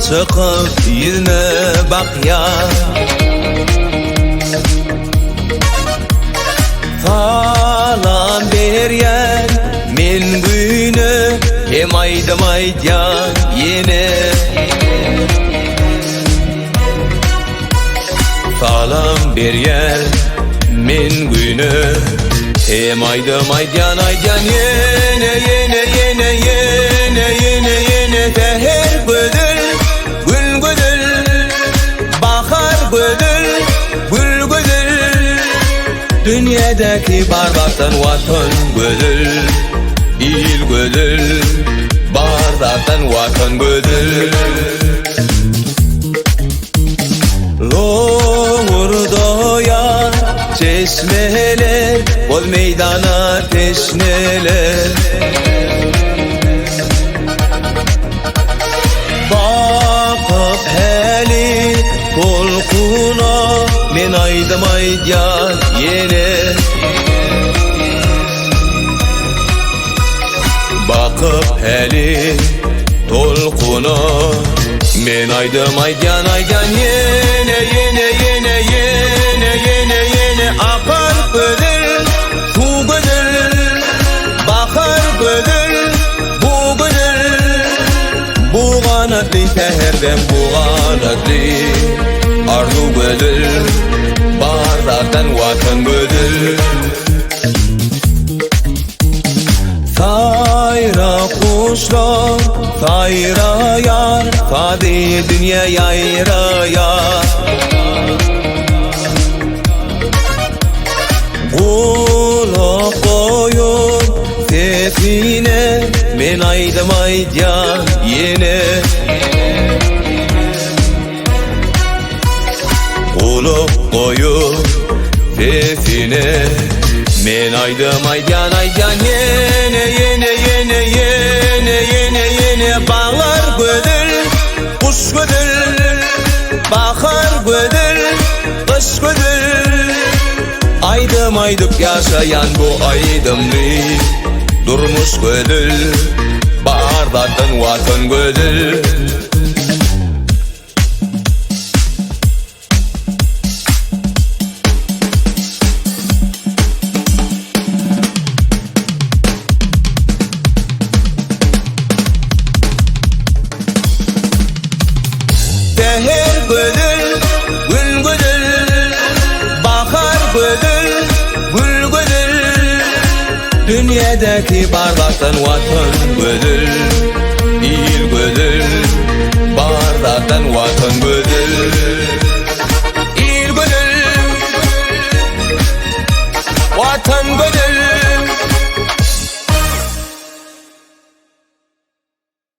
çıkıp yüzüme bak ya. Falan bir yer men güne hem aydım aydan yine. Falan bir yer men güne hem aydım aydan yine yine yine yine yine yine teher güdül gül güdül bahar güdül gül güdül dünyadaki bardaktan vatan güdül il güdül bardaktan vatan güdül Loğurdoya çeşmeler bol meydana teşneler bakıp heli kolkuna men aydım aydan yine. Bakıp heli tolkuna men aydım aydan yine yine yine yine yine yine akar güdül su güdül bakar güdül bu güdül bu kanatlı teherden bu kanatlı arzu güdül bardaktan vatan güdül Sayra kuşlar, sayra yar, hadi dünya yayra yar. Kulak koyup sesine, men aydım aydan yine. Kulak koyup sesine, men aydım aydan yine yine yine yine yine yine bağlar güdül kuş güdül bahar güdül kış güdül aydım aydıp yaşayan bu aydımlı durmuş güdül bardaktan vatan güdül Teher güdül, gül güdül, bahar güdül, gül güdül dünyadaki bardaktan vatan güdül il güdül bardaktan vatan güdül